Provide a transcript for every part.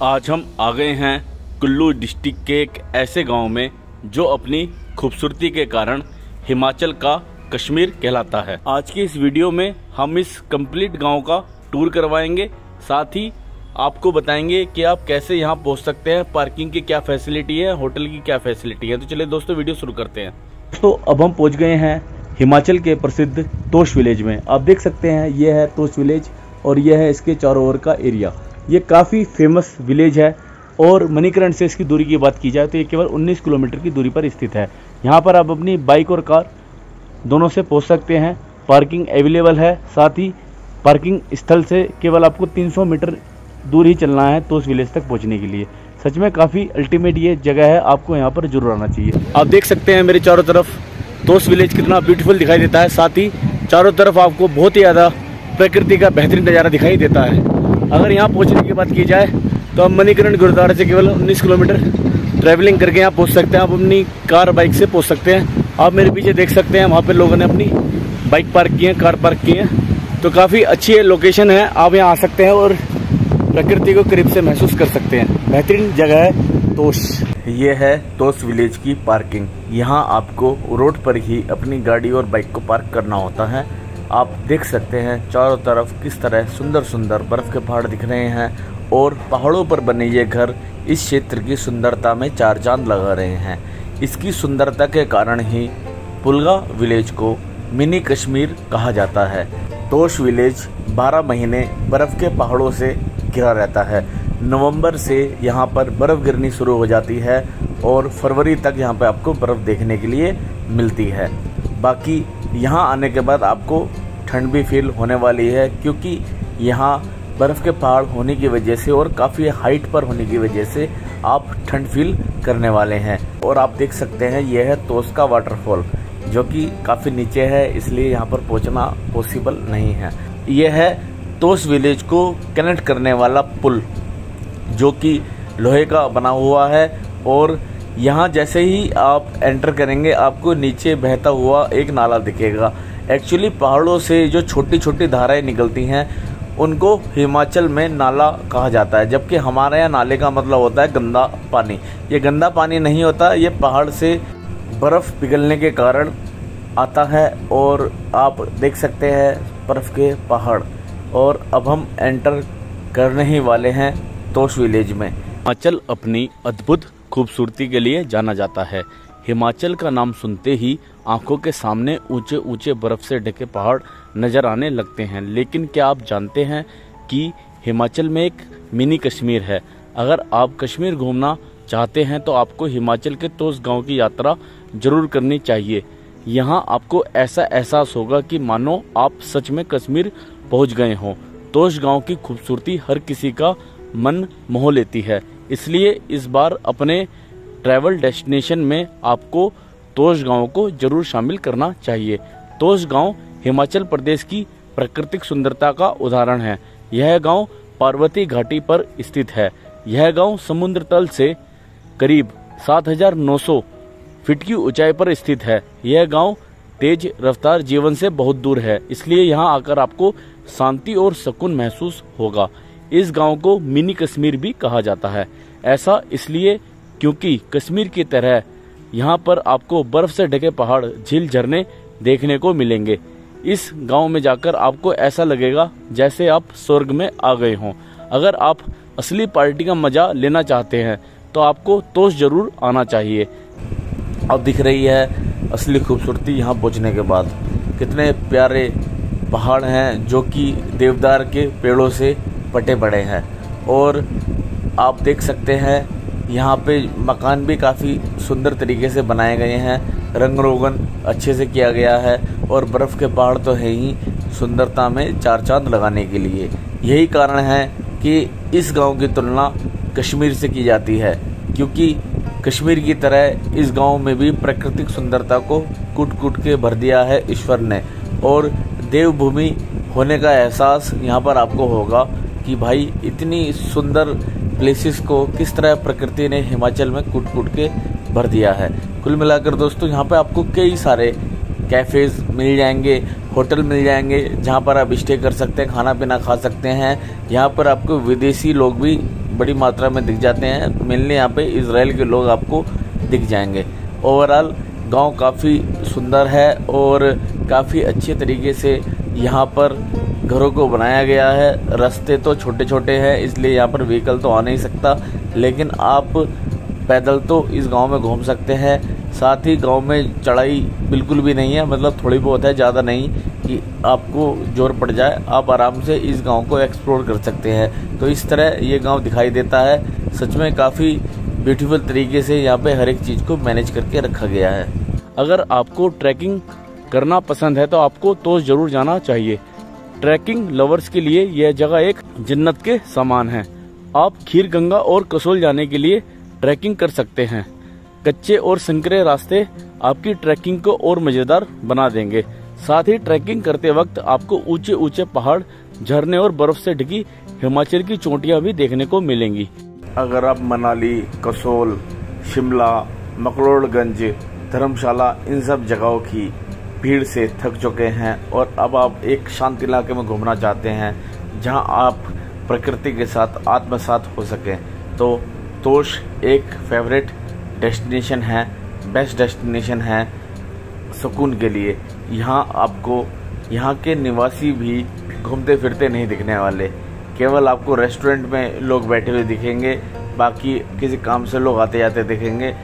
आज हम आ गए हैं कुल्लू डिस्ट्रिक्ट के एक ऐसे गांव में जो अपनी खूबसूरती के कारण हिमाचल का कश्मीर कहलाता है। आज की इस वीडियो में हम इस कंप्लीट गांव का टूर करवाएंगे, साथ ही आपको बताएंगे कि आप कैसे यहां पहुंच सकते हैं, पार्किंग की क्या फैसिलिटी है, होटल की क्या फैसिलिटी है। तो चलिए दोस्तों वीडियो शुरू करते हैं। तो अब हम पहुँच गए हैं हिमाचल के प्रसिद्ध तोश विलेज में। आप देख सकते हैं ये है तोश विलेज और ये है इसके चारों ओर का एरिया। ये काफ़ी फेमस विलेज है और मणिकरण से इसकी दूरी की बात की जाए तो ये केवल 19 किलोमीटर की दूरी पर स्थित है। यहाँ पर आप अपनी बाइक और कार दोनों से पहुँच सकते हैं। पार्किंग अवेलेबल है, साथ ही पार्किंग स्थल से केवल आपको 300 मीटर दूर ही चलना है तोश विलेज तक पहुँचने के लिए। सच में काफ़ी अल्टीमेट ये जगह है, आपको यहाँ पर जरूर आना चाहिए। आप देख सकते हैं मेरे चारों तरफ तोश विलेज कितना ब्यूटीफुल दिखाई देता है, साथ ही चारों तरफ आपको बहुत ही ज़्यादा प्रकृति का बेहतरीन नज़ारा दिखाई देता है। अगर यहाँ पहुँचने की बात की जाए तो हम मणिकरण गुरुद्वारे से केवल 19 किलोमीटर ट्रैवलिंग करके यहाँ पहुँच सकते हैं। आप अपनी कार बाइक से पहुँच सकते हैं। आप मेरे पीछे देख सकते हैं वहाँ पे लोगों ने अपनी बाइक पार्क की है, कार पार्क की है। तो काफ़ी अच्छी लोकेशन है, आप यहाँ आ सकते हैं और प्रकृति को करीब से महसूस कर सकते हैं। बेहतरीन जगह है तोश। ये है तोश विलेज की पार्किंग। यहाँ आपको रोड पर ही अपनी गाड़ी और बाइक को पार्क करना होता है। आप देख सकते हैं चारों तरफ किस तरह सुंदर सुंदर बर्फ़ के पहाड़ दिख रहे हैं और पहाड़ों पर बने ये घर इस क्षेत्र की सुंदरता में चार चांद लगा रहे हैं। इसकी सुंदरता के कारण ही पुलगा विलेज को मिनी कश्मीर कहा जाता है। तोश विलेज 12 महीने बर्फ़ के पहाड़ों से घिरा रहता है। नवंबर से यहाँ पर बर्फ़ गिरनी शुरू हो जाती है और फरवरी तक यहाँ पर आपको बर्फ़ देखने के लिए मिलती है। बाकी यहाँ आने के बाद आपको ठंड भी फील होने वाली है, क्योंकि यहाँ बर्फ़ के पहाड़ होने की वजह से और काफ़ी हाइट पर होने की वजह से आप ठंड फील करने वाले हैं। और आप देख सकते हैं यह है तोश का वाटरफॉल, जो कि काफ़ी नीचे है, इसलिए यहाँ पर पहुँचना पॉसिबल नहीं है। यह है तोश विलेज को कनेक्ट करने वाला पुल, जो कि लोहे का बना हुआ है। और यहाँ जैसे ही आप एंटर करेंगे आपको नीचे बहता हुआ एक नाला दिखेगा। एक्चुअली पहाड़ों से जो छोटी छोटी धाराएं निकलती हैं उनको हिमाचल में नाला कहा जाता है, जबकि हमारे यहाँ नाले का मतलब होता है गंदा पानी। ये गंदा पानी नहीं होता, ये पहाड़ से बर्फ़ पिघलने के कारण आता है। और आप देख सकते हैं बर्फ़ के पहाड़। और अब हम एंटर करने ही वाले हैं तोश विलेज में। हिमाचल अपनी अद्भुत खूबसूरती के लिए जाना जाता है। हिमाचल का नाम सुनते ही आंखों के सामने ऊंचे ऊंचे बर्फ से ढके पहाड़ नजर आने लगते हैं। लेकिन क्या आप जानते हैं कि हिमाचल में एक मिनी कश्मीर है। अगर आप कश्मीर घूमना चाहते हैं तो आपको हिमाचल के तोश गांव की यात्रा जरूर करनी चाहिए। यहाँ आपको ऐसा एहसास होगा कि मानो आप सच में कश्मीर पहुँच गए हों। तोश गाँव की खूबसूरती हर किसी का मन मोह लेती है, इसलिए इस बार अपने ट्रैवल डेस्टिनेशन में आपको तोश गांव को जरूर शामिल करना चाहिए। तोश गांव हिमाचल प्रदेश की प्राकृतिक सुंदरता का उदाहरण है। यह गांव पार्वती घाटी पर स्थित है। यह गांव समुद्र तल से करीब 7,900 फीट की ऊंचाई पर स्थित है। यह गांव तेज रफ्तार जीवन से बहुत दूर है, इसलिए यहाँ आकर आपको शांति और सुकून महसूस होगा। इस गांव को मिनी कश्मीर भी कहा जाता है। ऐसा इसलिए क्योंकि कश्मीर की तरह यहाँ पर आपको बर्फ से ढके पहाड़, झील, झरने देखने को मिलेंगे। इस गांव में जाकर आपको ऐसा लगेगा जैसे आप स्वर्ग में आ गए हों। अगर आप असली पार्टी का मजा लेना चाहते हैं तो आपको तोश जरूर आना चाहिए। अब दिख रही है असली खूबसूरती यहाँ पहुँचने के बाद। कितने प्यारे पहाड़ हैं जो कि देवदार के पेड़ों से पटे पड़े हैं। और आप देख सकते हैं यहाँ पे मकान भी काफ़ी सुंदर तरीके से बनाए गए हैं, रंग रोगन अच्छे से किया गया है। और बर्फ़ के पहाड़ तो है ही सुंदरता में चार चांद लगाने के लिए। यही कारण है कि इस गांव की तुलना कश्मीर से की जाती है, क्योंकि कश्मीर की तरह इस गांव में भी प्राकृतिक सुंदरता को कूट कूट के भर दिया है ईश्वर ने। और देवभूमि होने का एहसास यहाँ पर आपको होगा कि भाई इतनी सुंदर प्लेसेस को किस तरह प्रकृति ने हिमाचल में कूट कूट के भर दिया है। कुल मिलाकर दोस्तों यहाँ पे आपको कई सारे कैफ़ेज़ मिल जाएंगे, होटल मिल जाएंगे जहाँ पर आप स्टे कर सकते हैं, खाना पीना खा सकते हैं। यहाँ पर आपको विदेशी लोग भी बड़ी मात्रा में दिख जाते हैं। मेनली यहाँ पे इजराइल के लोग आपको दिख जाएंगे। ओवरऑल गांव काफ़ी सुंदर है और काफ़ी अच्छे तरीके से यहाँ पर घरों को बनाया गया है। रास्ते तो छोटे छोटे हैं, इसलिए यहाँ पर व्हीकल तो आ नहीं सकता, लेकिन आप पैदल तो इस गांव में घूम सकते हैं। साथ ही गांव में चढ़ाई बिल्कुल भी नहीं है, मतलब थोड़ी बहुत है, ज़्यादा नहीं कि आपको जोर पड़ जाए। आप आराम से इस गांव को एक्सप्लोर कर सकते हैं। तो इस तरह ये गांव दिखाई देता है। सच में काफ़ी ब्यूटीफुल तरीके से यहाँ पे हर एक चीज़ को मैनेज करके रखा गया है। अगर आपको ट्रैकिंग करना पसंद है तो आपको तोश जरूर जाना चाहिए। ट्रैकिंग लवर्स के लिए यह जगह एक जन्नत के समान है। आप खीर गंगा और कसोल जाने के लिए ट्रैकिंग कर सकते हैं। कच्चे और संकरे रास्ते आपकी ट्रैकिंग को और मजेदार बना देंगे। साथ ही ट्रैकिंग करते वक्त आपको ऊंचे ऊंचे पहाड़, झरने और बर्फ से ढकी हिमाचल की चोटियां भी देखने को मिलेंगी। अगर आप मनाली, कसोल, शिमला, मकलोडगंज, धर्मशाला इन सब जगहों की भीड़ से थक चुके हैं और अब आप एक शांत इलाके में घूमना चाहते हैं जहां आप प्रकृति के साथ आत्मसात हो सकें, तो तोश एक फेवरेट डेस्टिनेशन है, बेस्ट डेस्टिनेशन है सुकून के लिए। यहाँ आपको यहाँ के निवासी भी घूमते फिरते नहीं दिखने वाले, केवल आपको रेस्टोरेंट में लोग बैठे हुए दिखेंगे, बाकी किसी काम से लोग आते जाते दिखेंगे।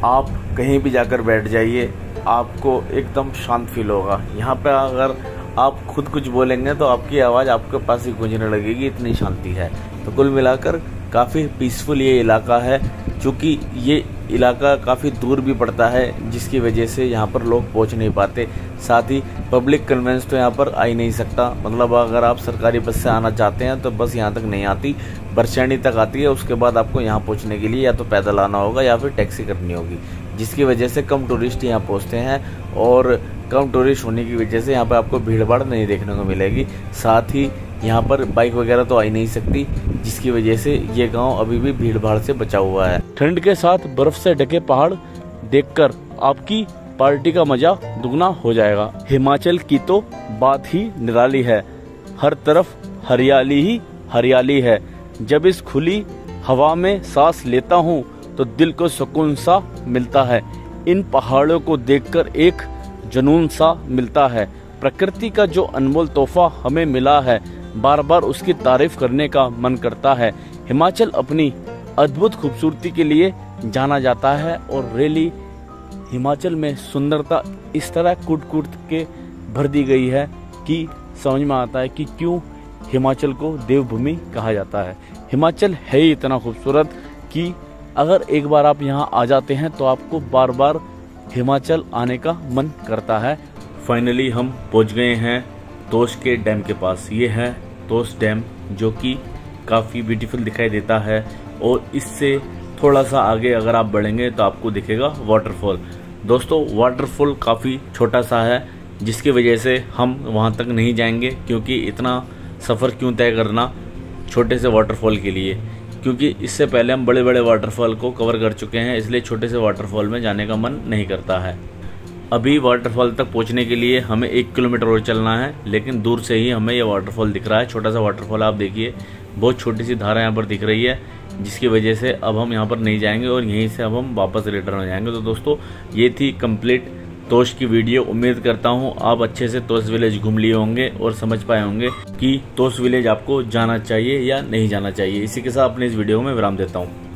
आप कहीं भी जाकर बैठ जाइए, आपको एकदम शांत फील होगा। यहाँ पे अगर आप खुद कुछ बोलेंगे तो आपकी आवाज़ आपके पास ही गूंजने लगेगी, इतनी शांति है। तो कुल मिलाकर काफ़ी पीसफुल ये इलाका है। चूँकि ये इलाका काफ़ी दूर भी पड़ता है, जिसकी वजह से यहाँ पर लोग पहुँच नहीं पाते। साथ ही पब्लिक कन्वेंस तो यहाँ पर आ ही नहीं सकता, मतलब अगर आप सरकारी बस से आना चाहते हैं तो बस यहाँ तक नहीं आती, बरसैनी तक आती है। उसके बाद आपको यहाँ पहुँचने के लिए या तो पैदल आना होगा या फिर टैक्सी करनी होगी, जिसकी वजह से कम टूरिस्ट यहाँ पहुँचते हैं। और कम टूरिस्ट होने की वजह से यहाँ पर आपको भीड़ भाड़ नहीं देखने को मिलेगी। साथ ही यहाँ पर बाइक वगैरह तो आ ही नहीं सकती, जिसकी वजह से ये गांव अभी भी भीड़ भाड़ से बचा हुआ है। ठंड के साथ बर्फ से ढके पहाड़ देखकर आपकी पार्टी का मजा दुगना हो जाएगा। हिमाचल की तो बात ही निराली है, हर तरफ हरियाली ही हरियाली है। जब इस खुली हवा में सांस लेता हूँ तो दिल को सुकून सा मिलता है। इन पहाड़ों को देखकर एक जुनून सा मिलता है। प्रकृति का जो अनमोल तोहफा हमें मिला है, बार बार उसकी तारीफ करने का मन करता है। हिमाचल अपनी अद्भुत खूबसूरती के लिए जाना जाता है और रियली हिमाचल में सुंदरता इस तरह कूट कूट के भर दी गई है कि समझ में आता है कि क्यों हिमाचल को देवभूमि कहा जाता है। हिमाचल है ही इतना खूबसूरत कि अगर एक बार आप यहाँ आ जाते हैं तो आपको बार बार हिमाचल आने का मन करता है। फाइनली हम पहुँच गए हैं तोश के डैम के पास। ये है तोश डैम, जो कि काफ़ी ब्यूटीफुल दिखाई देता है। और इससे थोड़ा सा आगे अगर आप बढ़ेंगे तो आपको दिखेगा वाटरफॉल। दोस्तों वाटरफॉल काफ़ी छोटा सा है, जिसकी वजह से हम वहाँ तक नहीं जाएंगे, क्योंकि इतना सफ़र क्यों तय करना छोटे से वाटरफॉल के लिए, क्योंकि इससे पहले हम बड़े बड़े वाटरफॉल को कवर कर चुके हैं, इसलिए छोटे से वाटरफॉल में जाने का मन नहीं करता है। अभी वाटरफॉल तक पहुंचने के लिए हमें 1 किलोमीटर और चलना है, लेकिन दूर से ही हमें यह वाटरफॉल दिख रहा है। छोटा सा वाटरफॉल आप देखिए, बहुत छोटी सी धारा यहाँ पर दिख रही है, जिसकी वजह से अब हम यहाँ पर नहीं जाएंगे और यहीं से अब हम वापस रिटर्न हो जाएंगे। तो दोस्तों ये थी कंप्लीट तोश की वीडियो। उम्मीद करता हूँ आप अच्छे से तोश विलेज घूम लिए होंगे और समझ पाए होंगे कि तोश विलेज आपको जाना चाहिए या नहीं जाना चाहिए। इसी के साथ अपने इस वीडियो में विराम देता हूँ।